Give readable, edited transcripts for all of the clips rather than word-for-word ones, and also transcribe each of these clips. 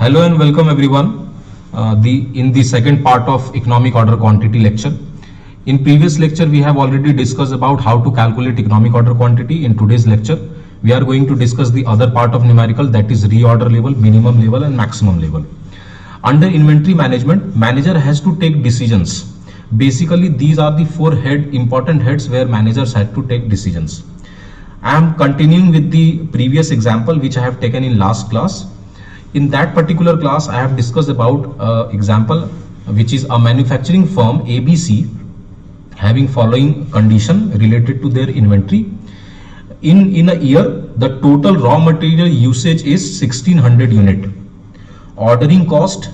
Hello and welcome everyone. In the second part of economic order quantity lecture. In previous lecture we have already discussed about how to calculate economic order quantity. In today's lecture we are going to discuss the other part of numerical, that is reorder level, minimum level and maximum level. Under inventory management, manager has to take decisions. Basically these are the four important heads where managers had to take decisions. I am continuing with the previous example which I have taken in last class. In that particular class, I have discussed about example which is a manufacturing firm ABC having following condition related to their inventory. In a year, the total raw material usage is 1600 unit. Ordering cost,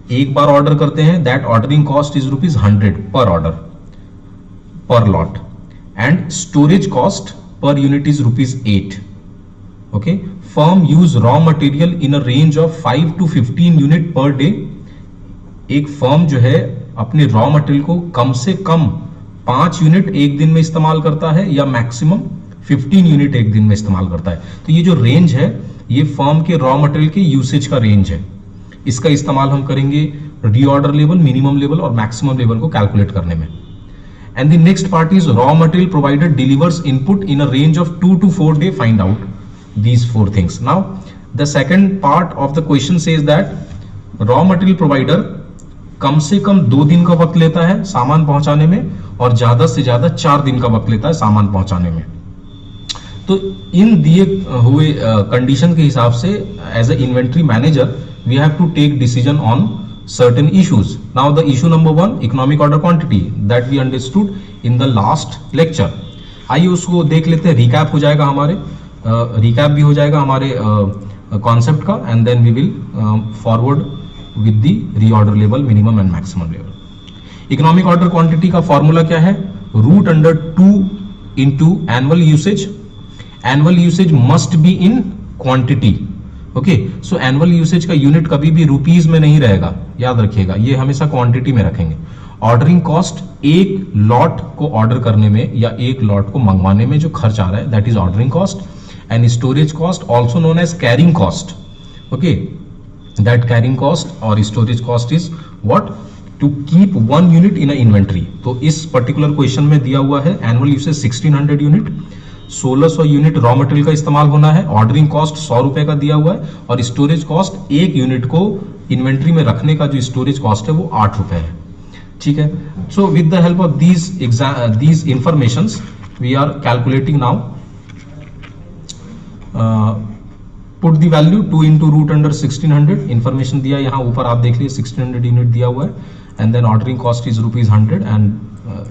एक बार order करते हैं, that ordering cost is ₹100 per order, per lot, and storage cost per unit is ₹8. Okay, firm use raw material in a range of 5 to 15 unit per day. एक firm जो है अपने raw material को कम से कम 5 unit एक दिन में इस्तेमाल करता है या मैक्सिमम 15 यूनिट एक दिन में इस्तेमाल करता है. तो ये जो रेंज है ये फर्म के रॉ मटेरियल के यूसेज का रेंज है. इसका इस्तेमाल हम करेंगे रीऑर्डर लेवल, मिनिमम लेवल और मैक्सिमम लेवल को कैलकुलेट करने में. And the next part is raw material provider delivers input in a range of 2 to 4 day. Find out these four things. Now the second part of the question says that raw material provider कम से कम 2 दिन का वक्त लेता है सामान पहुंचाने में और ज्यादा से ज्यादा 4 दिन का वक्त लेता है सामान पहुंचाने में. तो इन दिए हुए कंडीशन के हिसाब से as a inventory manager we have to take decision on certain issues. Now the issue number 1, economic order quantity, that we understood in the last lecture. आइए उसको देख लेते हैं. रिकैप हो जाएगा हमारे, रिकैप भी हो जाएगा हमारे कॉन्सेप्ट का, and then we will forward with the reorder level, minimum and maximum level. Economic order quantity का फॉर्मूला क्या है? √2 into annual usage. Annual usage must be in quantity. Okay, so annual usage का unit कभी भी rupees में नहीं रहेगा, याद रखिएगा, ये हमेशा क्वांटिटी में रखेंगे. ऑर्डरिंग कॉस्ट, एक लॉट को ऑर्डर करने में या एक लॉट को मंगवाने में जो खर्च आ रहा है, that is ordering cost. And storage cost also known as carrying cost. Okay, that carrying cost और storage cost is what? To keep 1 unit in a inventory. तो इस पर्टिकुलर क्वेश्चन में दिया हुआ है annual usage 1600 unit, 1600 unit raw material का इस्तेमाल होना है. ऑर्डरिंग कॉस्ट 100 रुपए का दिया हुआ है और स्टोरेज कॉस्ट एक यूनिट को इन्वेंट्री में रखने का जो स्टोरेज कॉस्ट है वो 8 रुपए है. ठीक है. So with the help of these informations we are calculating now. Put the value 2 into √1600. Information दिया यहाँ ऊपर आप देख लीजिए, 1600 यूनिट दिया हुआ है and then ordering cost is ₹100 and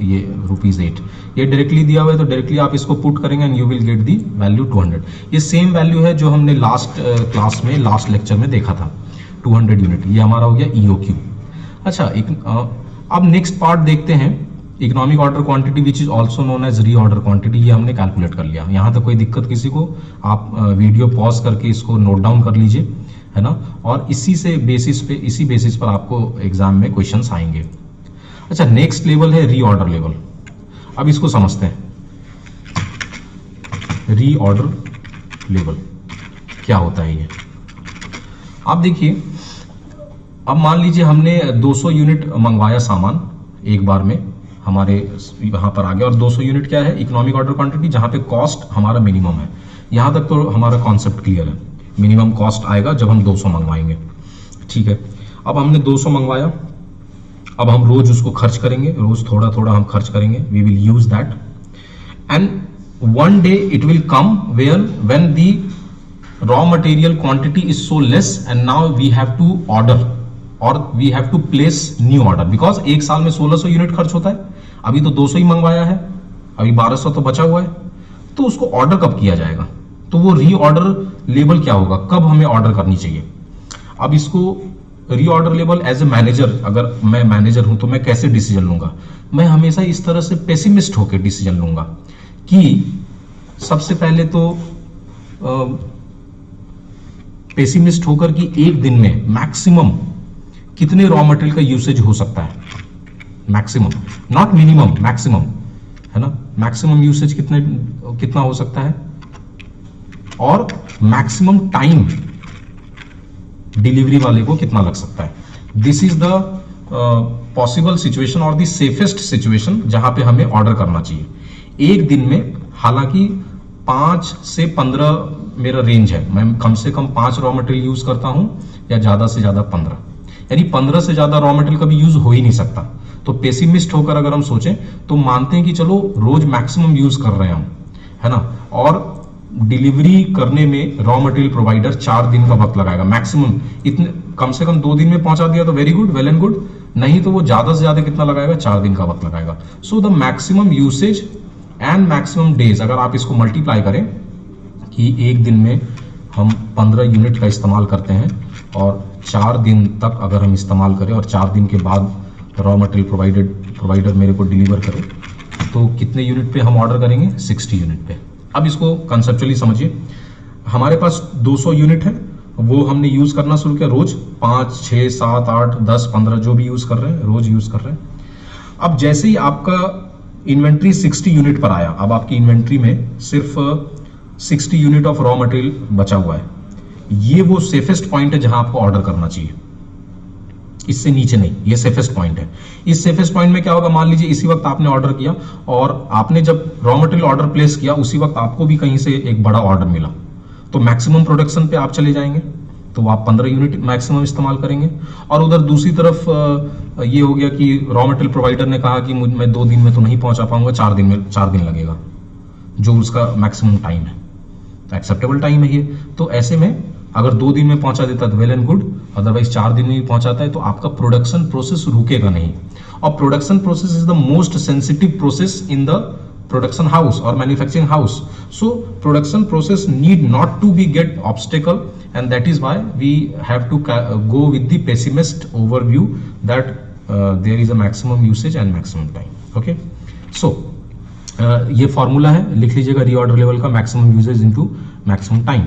ये ₹8. ये डायरेक्टली दिया हुआ है तो डायरेक्टली आप इसको पुट करेंगे and you will get the value 200. ये सेम वैल्यू है जो हमने लास्ट क्लास में, लास्ट लेक्चर में देखा था, 200 यूनिट. ये हमारा हो गया EOQ. अच्छा, अब नेक्स्ट पार्ट देखते हैं, economic order quantity which is also known as reorder quantity. ये हमने कैलकुलेट कर लिया. यहाँ तक कोई दिक्कत किसी को? आप वीडियो पॉज करके इसको नोट डाउन कर लीजिए, है ना, और इसी बेसिस पर आपको एग्जाम में क्वेश्चंस आएंगे. अच्छा, नेक्स्ट लेवल है रीऑर्डर लेवल. अब इसको समझते हैं. रीऑर्डर लेवल क्या होता है ये? आप देखिए, अब मान लीजिए हमने 200 यूनिट मंगवाया सामान एक बार में, हमारे यहां पर आ गया, और 200 यूनिट क्या है? इकोनॉमिक ऑर्डर क्वांटिटी, जहां पे कॉस्ट हमारा मिनिमम है. यहां तक तो हमारा कॉन्सेप्ट क्लियर है. मिनिमम कॉस्ट आएगा जब हम 200 मंगवाएंगे. ठीक है. अब हमने 200 मंगवाया, अब हम रोज उसको खर्च करेंगे, रोज थोड़ा थोड़ा हम खर्च करेंगे. We will use that and one day it will come when the raw material quantity is so less and now we have to order or we have to place new order because एक साल में 1600 unit खर्च होता है. अभी तो 200 ही मंगवाया है, अभी 1200 तो बचा हुआ है. तो उसको ऑर्डर कब किया जाएगा? तो वो रीऑर्डर लेवल क्या होगा, कब हमें ऑर्डर करनी चाहिए? अब इसको reorder level as a manager, अगर मैं मैनेजर हूं तो मैं कैसे डिसीजन लूंगा? मैं हमेशा इस तरह से पेसिमिस्ट होकर डिसीजन लूंगा कि सबसे पहले तो पेसिमिस्ट होकर कि एक दिन में मैक्सिमम कितने रॉ मटेरियल का यूसेज हो सकता है. मैक्सिमम, नॉट मिनिमम, मैक्सिमम, है ना. मैक्सिमम यूसेज कितना हो सकता है और मैक्सिमम टाइम डिलीवरी वाले को कितना लग सकता है। This is the possible situation और द सेफेस्ट सिचुएशन जहां पे हमें ऑर्डर करना चाहिए एक दिन में। हालांकि 5 से 15 मेरा रेंज है, मैं कम से कम 5 रॉ मटेरियल यूज करता हूं या ज्यादा से ज्यादा 15, यानी 15 से ज्यादा रॉ मटेरियल कभी यूज हो ही नहीं सकता। तो पेसिमिस्ट होकर अगर हम सोचें तो मानते हैं कि चलो रोज मैक्सिमम यूज कर रहे हैं हम, है ना, और डिलीवरी करने में रॉ मटेरियल प्रोवाइडर 4 दिन का वक्त लगाएगा मैक्सिमम। इतने कम से कम 2 दिन में पहुंचा दिया तो very good, well and good, नहीं तो वो ज्यादा से ज्यादा कितना लगाएगा, 4 दिन का वक्त लगाएगा। सो the maximum usage and maximum days, अगर आप इसको मल्टीप्लाई करें कि एक दिन में हम 15 यूनिट का इस्तेमाल करते हैं और 4 दिन तक अगर हम इस्तेमाल करें और 4 दिन के बाद रॉ मटेरियल प्रोवाइडर मेरे को डिलीवर करे, तो कितने यूनिट पे हम ऑर्डर करेंगे, 60 यूनिट पे। अब इसको कंसेप्चुअली समझिए, हमारे पास 200 यूनिट है, वो हमने यूज करना शुरू किया रोज, 5, 6, 7, 8, 10, 15 जो भी यूज कर रहे हैं, रोज यूज कर रहे हैं। अब जैसे ही आपका इन्वेंट्री 60 यूनिट पर आया, अब आपकी इन्वेंट्री में सिर्फ 60 यूनिट ऑफ रॉ मटेरियल बचा हुआ है, ये वो सेफेस्ट पॉइंट है जहां आपको ऑर्डर करना चाहिए, इससे नीचे नहीं, ये सेफेस्ट पॉइंट है। इस सेफेस्ट पॉइंट में क्या होगा, मान लीजिए इसी वक्त आपने ऑर्डर किया और आपने जब रॉ मटेरियल ऑर्डर प्लेस किया उसी वक्त आपको भी कहीं से एक बड़ा ऑर्डर मिला, तो मैक्सिमम प्रोडक्शन पे आप चले जाएंगे, तो आप 15 यूनिट मैक्सिमम इस्तेमाल करेंगे। और उधर दूसरी तरफ ये हो गया कि रॉ मटेरियल प्रोवाइडर ने कहा कि मैं 2 दिन में तो नहीं पहुंचा पाऊंगा, 4 दिन लगेगा, जो उसका मैक्सिमम टाइम है, एक्सेप्टेबल टाइम है ये। तो ऐसे में अगर 2 दिन में पहुंचा देता है तो वेल एंड गुड, अदरवाइज 4 दिन में भी पहुंचाता है तो आपका प्रोडक्शन प्रोसेस रुकेगा नहीं। और production process is the most sensitive process in the production house or manufacturing house. So production process need not to be get obstacle, and that is why we have to go with the pessimist overview that there is a maximum usage and maximum time. Okay, so ये formula है, लिख लीजिएगा, reorder level का maximum usage into maximum time.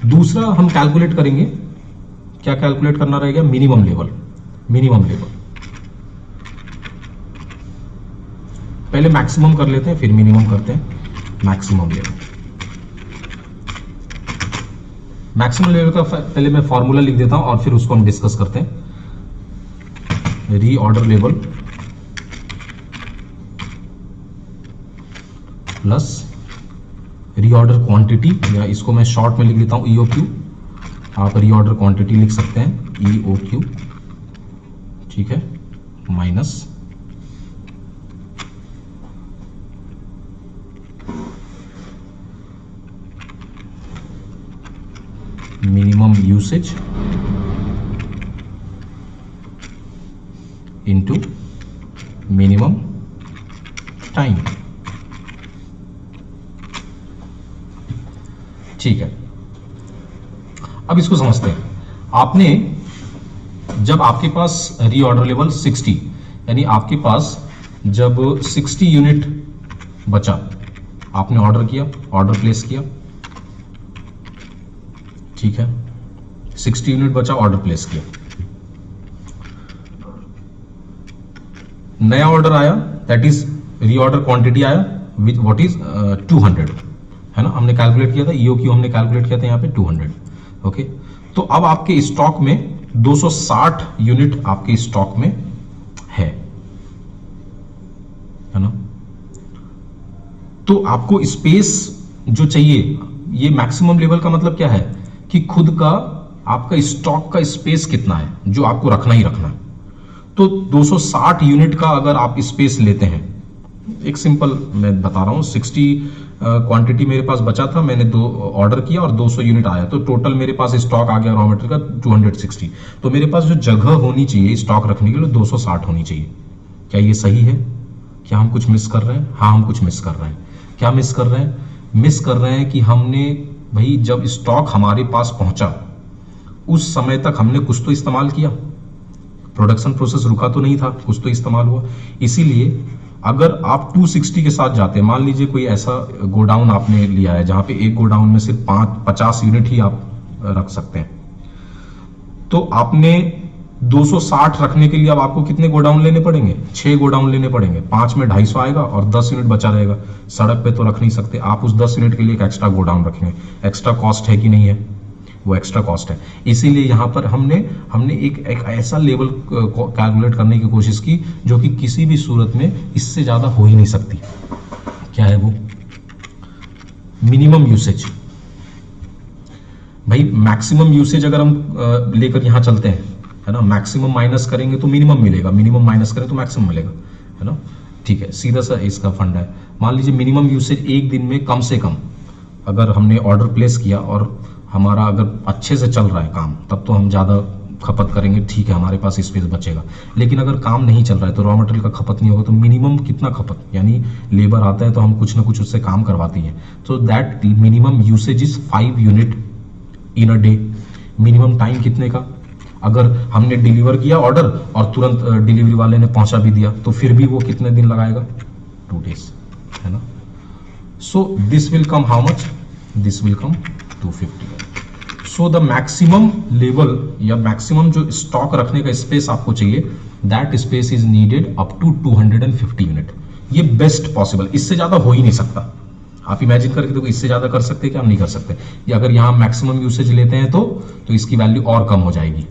दूसरा हम calculate करेंगे, क्या calculate करना रहेगा, मिनिमम लेवल। पहले मैक्सिमम कर लेते हैं फिर मिनिमम करते हैं। मैक्सिमम लेवल का पहले मैं फॉर्मूला लिख देता हूं और फिर उसको हम डिस्कस करते हैं। Reorder level plus reorder quantity, या इसको मैं शॉर्ट में लिख देता हूं EOQ, आप रीऑर्डर क्वांटिटी लिख सकते हैं EOQ, ठीक है, minus minimum usage into minimum time. ठीक है, अब इसको समझते हैं। आपने जब आपके पास रीऑर्डर लेवल 60, यानी आपके पास जब 60 यूनिट बचा, आपने ऑर्डर किया, ऑर्डर प्लेस किया, ठीक है, 60 यूनिट बचा, ऑर्डर प्लेस किया, नया ऑर्डर आया, दैट इज रीऑर्डर क्वांटिटी आया, विच व्हाट इज 200, है ना, हमने कैलकुलेट किया था, EOQ हमने कैलकुलेट किया था यहाँ पे 200। ओके, तो अब आपके स्टॉक में 260 यूनिट आपके स्टॉक में है ना। तो आपको स्पेस जो चाहिए, ये मैक्सिमम लेवल का मतलब क्या है कि खुद का आपका स्टॉक का स्पेस कितना है जो आपको रखना ही रखना है। तो 260 यूनिट का अगर आप स्पेस लेते हैं, एक सिंपल मैं बता रहा हूं, 60 क्वांटिटी मेरे पास बचा था, मैंने 2 ऑर्डर किया और 200 यूनिट आया, तो टोटल मेरे पास स्टॉक आ गया रॉ मटेरियल का 260। तो मेरे पास जो जगह होनी चाहिए स्टॉक रखने के लिए 260 होनी चाहिए। क्या ये सही है? क्या हम कुछ मिस कर रहे हैं? हाँ, हम कुछ मिस कर रहे हैं। क्या मिस कर रहे हैं? मिस कर रहे हैं कि हमने भाई जब स्टॉक हमारे पास पहुंचा उस समय तक हमने कुछ तो इस्तेमाल किया, प्रोडक्शन प्रोसेस रुका तो नहीं था, कुछ तो इस्तेमाल हुआ। इसीलिए अगर आप 260 के साथ जाते हैं, मान लीजिए कोई ऐसा गोडाउन आपने लिया है जहां पे एक गोडाउन में सिर्फ 50 यूनिट ही आप रख सकते हैं, तो आपने 260 रखने के लिए अब आपको कितने गोडाउन लेने पड़ेंगे? 6 गोडाउन लेने पड़ेंगे। 5 में 250 आएगा और 10 यूनिट बचा रहेगा। सड़क पे तो रख नहीं सकते, आप उस 10 यूनिट के लिए एक एक्स्ट्रा गोडाउन रखेंगे। एक्स्ट्रा कॉस्ट है कि नहीं है? वो एक्स्ट्रा कॉस्ट है। इसीलिए यहाँ पर हमने एक ऐसा लेवल कैलकुलेट करने की कोशिश की जो कि किसी भी सूरत में इससे ज़्यादा हो ही नहीं सकती। क्या है वो? Minimum usage. भाई मैक्सिमम यूसेज अगर हम लेकर यहाँ चलते हैं, है ना, मैक्सिमम माइनस करेंगे तो मिनिमम मिलेगा, मिनिमम माइनस करें तो मैक्सिमम मिलेगा, है ना। ठीक है, सीधा सा इसका फंडा है। मान लीजिए मिनिमम यूसेज एक दिन में कम से कम अगर हमने ऑर्डर प्लेस किया और हमारा अगर अच्छे से चल रहा है काम, तब तो हम ज़्यादा खपत करेंगे, ठीक है, हमारे पास स्पेस बचेगा। लेकिन अगर काम नहीं चल रहा है तो रॉ मटेरियल का खपत नहीं होगा, तो मिनिमम कितना खपत, यानी लेबर आता है तो हम कुछ ना कुछ उससे काम करवाती है, तो that minimum usage is 5 unit in a day. Minimum time कितने का? अगर हमने डिलीवर किया ऑर्डर और तुरंत डिलीवरी वाले ने पहुंचा भी दिया तो फिर भी वो कितने दिन लगाएगा? 2 डेज, है ना। So this will come how much? This will come 250। So the maximum level या मैक्सिमम जो स्टॉक रखने का स्पेस आपको चाहिए, that space is needed up to 250 unit. ये बेस्ट पॉसिबल, इससे ज्यादा हो ही नहीं सकता। आप इमेजिन करके देखो, इससे ज्यादा कर सकते हैं क्या? हम नहीं कर सकते। या अगर यहां मैक्सिमम यूसेज लेते हैं तो इसकी वैल्यू और कम हो जाएगी,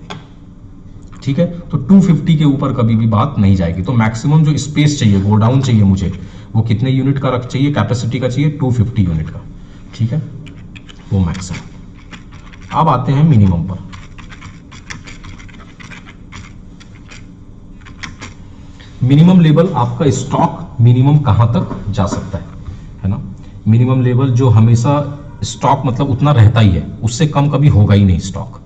ठीक है। तो 250 के ऊपर कभी भी बात नहीं जाएगी। तो मैक्सिमम जो स्पेस चाहिए, गोडाउन चाहिए मुझे, वो कितने यूनिट का रख चाहिए, कैपेसिटी का चाहिए? 250 यूनिट का, ठीक है, वो मैक्सिमम। अब आते हैं मिनिमम पर। मिनिमम लेवल आपका स्टॉक मिनिमम कहां तक जा सकता है ना। मिनिमम लेवल जो हमेशा स्टॉक मतलब उतना रहता ही है, उससे कम कभी होगा ही नहीं स्टॉक।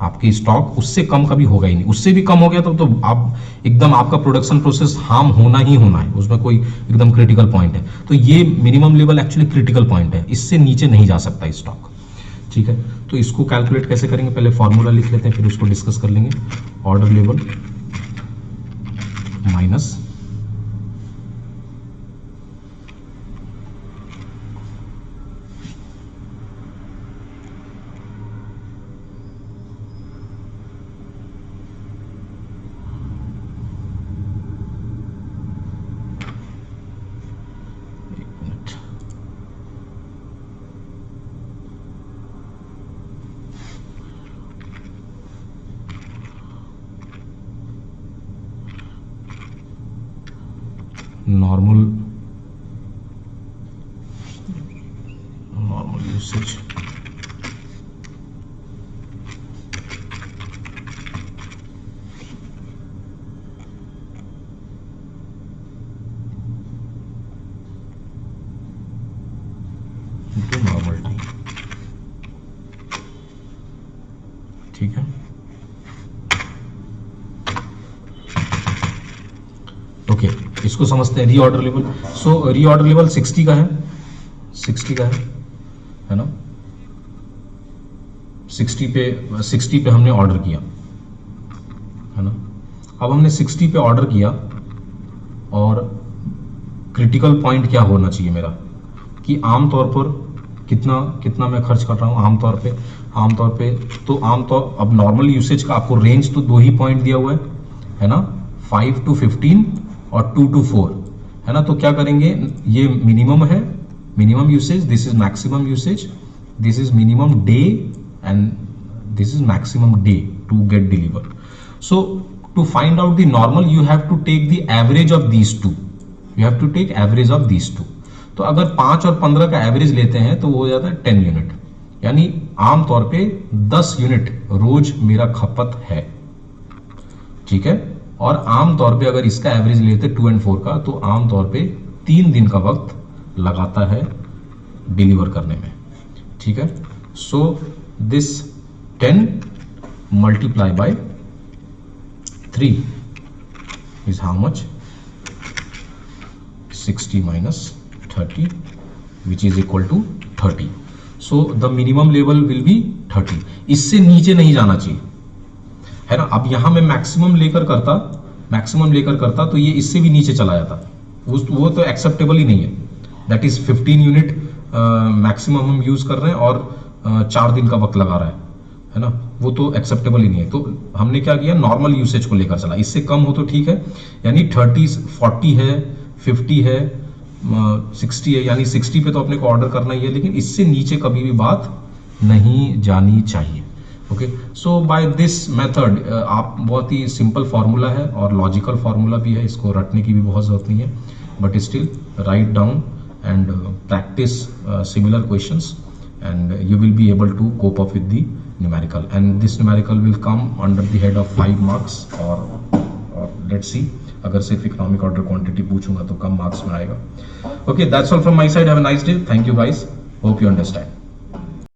आपकी स्टॉक उससे कम कभी होगा ही नहीं। उससे भी कम हो गया तो आप एकदम आपका प्रोडक्शन प्रोसेस हार्म होना ही होना है, उसमें कोई एकदम क्रिटिकल पॉइंट है। तो ये minimum level actually critical point है, इससे नीचे नहीं जा सकता स्टॉक, ठीक है। तो इसको कैलकुलेट कैसे करेंगे? पहले फॉर्मूला लिख लेते हैं, फिर उसको डिस्कस कर लेंगे। Order level minus normal usage normal time, ठीक है। ओके, इसको समझते हैं रीऑर्डर लेवल। सो रीऑर्डर लेवल 60 का है, 60 का है ना। 60 पे हमने ऑर्डर किया, है ना। अब हमने 60 पे ऑर्डर किया और क्रिटिकल पॉइंट क्या होना चाहिए मेरा कि आमतौर पर कितना मैं खर्च कर रहा हूं आमतौर पे। तो आमतौर अब नॉर्मल यूसेज का आपको रेंज तो 2 ही पॉइंट दिया हुआ है ना, 5 to 15 और 2 to 4, है ना। तो क्या करेंगे, ये मिनिमम है, minimum usage, this is maximum usage, this is minimum day and this is maximum day to get deliver. So to find out the normal you have to take the average of these two, you have to take average of these two. तो अगर 5 और 15 का average लेते हैं तो वो हो जाता है 10 यूनिट, यानी आमतौर पे 10 यूनिट रोज मेरा खपत है, ठीक है। और आमतौर पे अगर इसका एवरेज लेते 2 और 4 का, तो आमतौर पे 3 दिन का वक्त लगाता है डिलीवर करने में, ठीक है। So this 10 multiply by 3 is how much? 60 minus 30 which is equal to 30. So the minimum level will be 30. इससे नीचे नहीं जाना चाहिए, है ना। अब यहां मैं मैक्सिमम लेकर करता तो ये इससे भी नीचे चला जाता, वो तो एक्सेप्टेबल ही नहीं है। दैट इज 15 यूनिट मैक्सिमम हम यूज कर रहे हैं और 4 दिन का वक्त लगा रहा है ना, वो तो एक्सेप्टेबल ही नहीं है। तो हमने क्या किया, नॉर्मल यूसेज को लेकर चला। इससे कम हो तो ठीक है, यानी 30 40 है, 50 है, 60 है, यानी 60 पे तो अपने को ऑर्डर करना ही है, लेकिन इससे नीचे कभी भी बात नहीं जानी चाहिए। Okay, so by this method आप बहुत ही सिंपल फार्मूला है और लॉजिकल फार्मूला भी है, इसको रटने की भी बहुत जरूरत नहीं है, but still write down and practice similar questions and you will be able to cope up with the numerical, and this numerical will come under the head of 5 marks or let's see, अगर सिर्फ economic order quantity पूछूंगा तो कम marks में आएगा। Okay, that's all from my side, have a nice day, thank you guys, hope you understand.